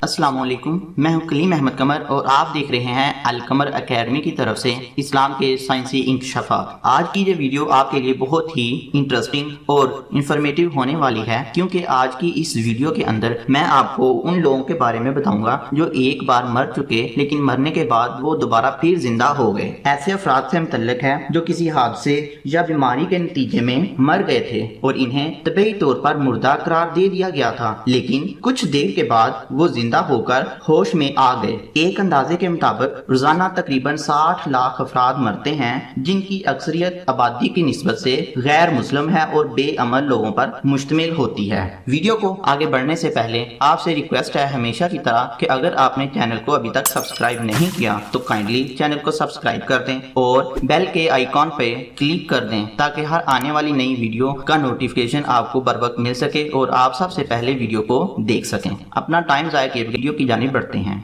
अस्सलाम वालेकुम, मैं हूं कलीम अहमद कमर और आप देख रहे हैं अल कमर एकेडमी की तरफ से इस्लाम के साइंसी इंकशाफात। आज की ये वीडियो आपके लिए बहुत ही इंटरेस्टिंग और इंफॉर्मेटिव होने वाली है, क्योंकि आज की इस वीडियो के अंदर मैं आपको उन लोगों के बारे में बताऊंगा जो एक बार मर चुके लेकिन मरने के बाद वो दोबारा फिर जिंदा हो गए। ऐसे अफराद से मुतल्लिक है जो किसी हादसे या बीमारी के नतीजे में मर गए थे और इन्हें तबीयी तौर पर मुर्दा करार दे दिया गया था, लेकिन कुछ देर के बाद वो जिंदा होकर होश में आ गए। एक अंदाजे के मुताबिक रोजाना तकरीबन 60 लाख अफराद मरते हैं, जिनकी अक्सरियत आबादी की निस्बत से गैर मुस्लिम है और बेअमल लोगों पर मुश्तमिल होती है। वीडियो को आगे बढ़ने से पहले आपसे रिक्वेस्ट है हमेशा की तरह कि अगर आपने चैनल को अभी तक सब्सक्राइब नहीं किया तो काइंडली चैनल को सब्सक्राइब कर दें और बेल के आइकॉन पे क्लिक कर दें, ताकि हर आने वाली नई वीडियो का नोटिफिकेशन आपको बर वक्त मिल सके और आप सबसे पहले वीडियो को देख सकें। अपना टाइम ज़ाया किए वीडियो की जानिब बढ़ते हैं।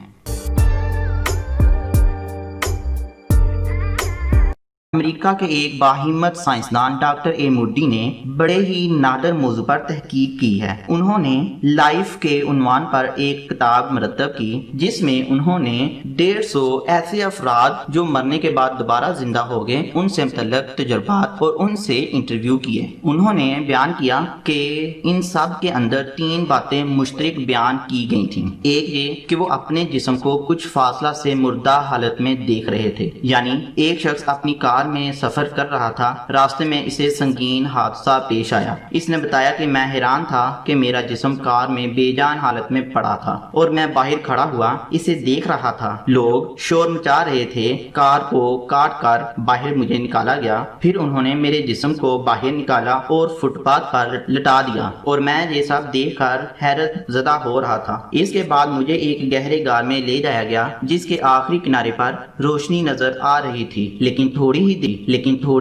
अमेरिका के एक बाहिम्मत साइंसदान डॉक्टर ए मूडी ने बड़े ही नादर मौजू पर तहकीक की है। उन्होंने लाइफ के उन्वान पर एक किताब मरतब की, जिसमें उन्होंने 150 ऐसे अफराद जो मरने के बाद दोबारा जिंदा हो गए उनसे मुतल्लिक तजुर्बात और उनसे इंटरव्यू किए। उन्होंने बयान किया कि इन सब के अंदर 3 बातें मुश्तरक बयान की गई थी। एक ये कि वो अपने जिस्म को कुछ फासला से मुर्दा हालत में देख रहे थे, यानी एक शख्स अपनी कार में सफर कर रहा था, रास्ते में इसे संगीन हादसा पेश आया। इसने बताया कि मैं हैरान था कि मेरा जिस्म कार में बेजान हालत में पड़ा था और मैं बाहर खड़ा हुआ इसे देख रहा था। लोग शोर मचा रहे थे। कार को काट कर बाहर मुझे निकाला गया, फिर उन्होंने मेरे जिस्म को बाहर निकाला और फुटपाथ पर लटा दिया और मैं ये सब देख कर हैरत ज़दा हो रहा था। इसके बाद मुझे एक गहरे गार में ले जाया गया, जिसके आखिरी किनारे पर रोशनी नजर आ रही थी, लेकिन थोड़ी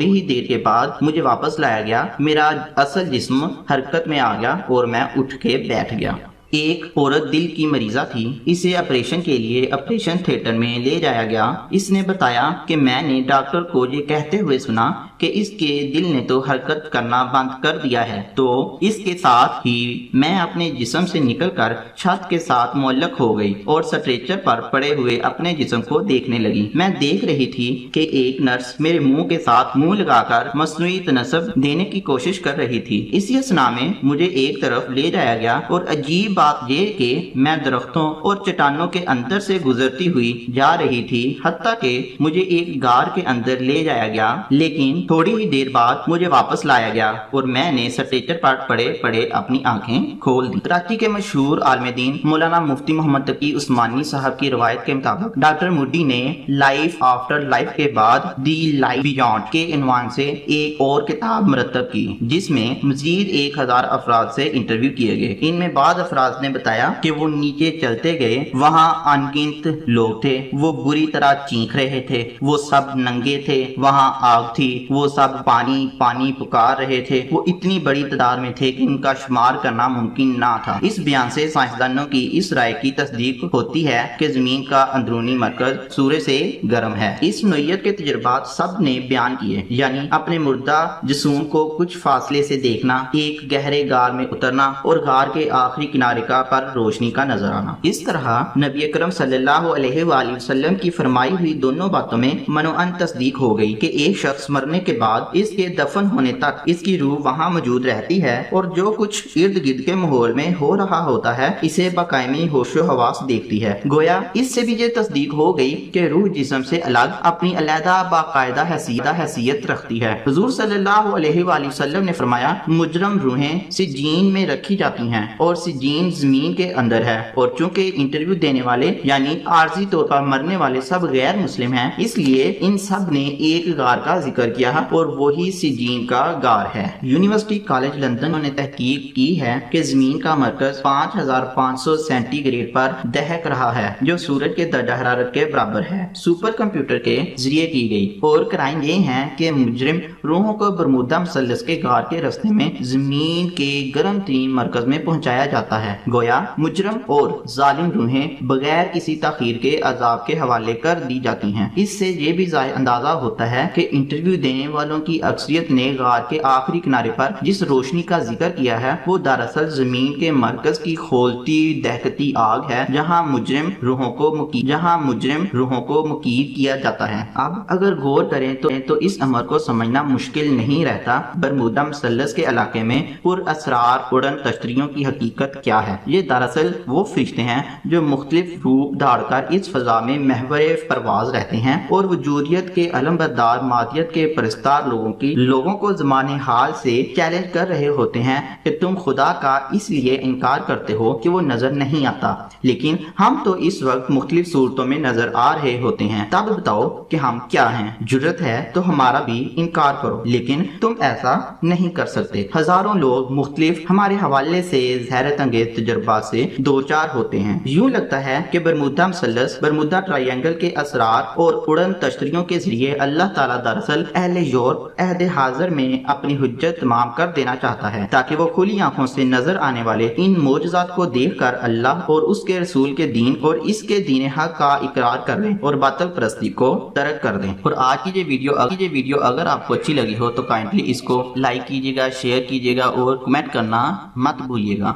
ही देर के बाद मुझे वापस लाया गया। मेरा असल जिस्म हरकत में आ गया और मैं उठ के बैठ गया। एक औरत दिल की मरीजा थी। इसे ऑपरेशन के लिए ऑपरेशन थिएटर में ले जाया गया। इसने बताया कि मैंने डॉक्टर को ये कहते हुए सुना कि इसके दिल ने तो हरकत करना बंद कर दिया है, तो इसके साथ ही मैं अपने जिस्म से निकलकर छत के साथ मुअल्लक हो गई और स्ट्रेचर पर पड़े हुए अपने जिस्म को देखने लगी। मैं देख रही थी कि एक नर्स मेरे मुंह के साथ मुंह लगाकर मसनूई तनस्सुब देने की कोशिश कर रही थी। इसी असना में मुझे एक तरफ ले जाया गया और अजीब बात ये कि मैं दरख्तों और चट्टानों के अंदर से गुजरती हुई जा रही थी, हत्ता कि मुझे एक गार के अंदर ले जाया गया, लेकिन थोड़ी ही देर बाद मुझे वापस लाया गया और मैंने स्ट्रेचर पर पड़े पड़े अपनी आंखें खोल दी। कराची के मशहूर आलिम दीन मौलाना मुफ्ती मोहम्मद तकी उस्मानी साहब की रवायत के मुताबिक डॉक्टर मूडी ने लाइफ आफ्टर लाइफ के बाद दी लाइफ बियॉन्ड के इनवान से एक और किताब मरतब की, जिसमें मजीद 1000 अफराद से इंटरव्यू किए गए। इनमें बाद अफराद ने बताया कि वो नीचे चलते गए, वहाँ अनगिनत लोग थे, वो बुरी तरह चीख रहे थे, वो सब नंगे थे, वहाँ आग थी, वो सब पानी पानी पुकार रहे थे, वो इतनी बड़ी तादाद में थे कि इनका शुमार करना मुमकिन ना था। इस बयान से साइंसदानों की इस राय की तस्दीक होती है कि जमीन का अंदरूनी मरकज सूर्य से गर्म है। इस नोयत के तजुर्बात सब ने बयान किए, यानी अपने मुर्दा जिस्म को कुछ फासले से देखना, एक गहरे गार में उतरना और गार के आखिरी किनारे का पर रोशनी का नजर आना। इस तरह नबी अकरम सल्लल्लाहु अलैहि वसल्लम की फरमाई हुई दोनों बातों में मनोअन तस्दीक हो गई कि एक शख्स मरने के बाद इसके दफन होने तक इसकी रूह वहाँ मौजूद रहती है और जो कुछ इर्द गिर्द के माहौल में हो रहा होता है इसे बाकायमी होशो हवास देखती है। गोया इससे भी ये तस्दीक हो गई कि रूह जिस्म से अलग अपनी अलहदा बाकायदा हैसियत रखती है। हुजूर सल्लल्लाहु अलैहि वसल्लम ने फरमाया, मुजरम रूहें सिज्जीन में रखी जाती हैं और सिज्जीन जमीन के अंदर है, और चूंकि इंटरव्यू देने वाले यानी आर्जी तौर पर मरने वाले सब गैर मुस्लिम हैं, इसलिए इन सब ने एक गार का जिक्र किया और वही सिज्जीन का गार है। यूनिवर्सिटी कॉलेज लंदन ने तहकीक की है कि जमीन का मरकज 5500 सेंटीग्रेड पर दहक रहा है, जो सूरज के दर्जा हरारत के बराबर है। सुपर कंप्यूटर के जरिए की गई और क्राइम ये है कि मुजरिम रूहों को बरमुदा मुसल्लस के गार के रास्ते में जमीन के गर्म तरीन मरकज में पहुंचाया जाता है। है। गोया मुजरम और जालिम रूहें बगैर किसी ताखीर के अजाब के हवाले कर दी जाती हैं। इससे ये भी अंदाजा होता है कि इंटरव्यू देने वालों की अक्सरियत ने गार के आखिरी किनारे पर जिस रोशनी का जिक्र किया है वो दरअसल जमीन के मरकज की खोलती दहकती आग है जहां मुजरिम रूहों को मुकीद किया जाता है। अब अगर गौर करें तो इस अमर को समझना मुश्किल नहीं रहता। बरमूदा मसल्लस के इलाके में पुरअसरार उड़न तश्तरियों की हकीकत क्या है। ये दरअसल वो फरिश्ते हैं जो मुख्तलिफ रूप धारकर इस फजा में महवरे परवाज रहते हैं और वजूदियत के अलमबरदार मादियत के परस्तार लोगों को ज़माने हाल से चैलेंज कर रहे होते हैं कि तुम खुदा का इसलिए इनकार करते हो कि वो नजर नहीं आता, लेकिन हम तो इस वक्त मुख्तलिफ सूरतों में नजर आ रहे होते हैं। तब बताओ कि हम क्या हैं। जुर्रत है तो हमारा भी इनकार करो, लेकिन तुम ऐसा नहीं कर सकते। हजारों लोग मुख्तलिफ हमारे हवाले से हैरत अंगेज तजुर्बा से दो चार होते हैं। यूं लगता है कि बरमूदा मसल्लस बरमूदा ट्रायंगल के असरार और उड़न तश्तरियों के जरिए अल्लाह ताला दरअसल अहले यूरोप अहदे हाजिर में अपनी हुज्जत तमाम कर देना चाहता है ताकि वो खुली आंखों से नजर आने वाले इन मोजज़ात को देखकर अल्लाह और उसके रसूल के दीन और इसके दीन हक का इकरार कर लें और बातिल परस्ती को तर्क कर दें। और आज की ये वीडियो अगर आपको अच्छी लगी हो तो काइंडली इसको लाइक कीजिएगा, शेयर कीजिएगा और कमेंट करना मत भूलिएगा।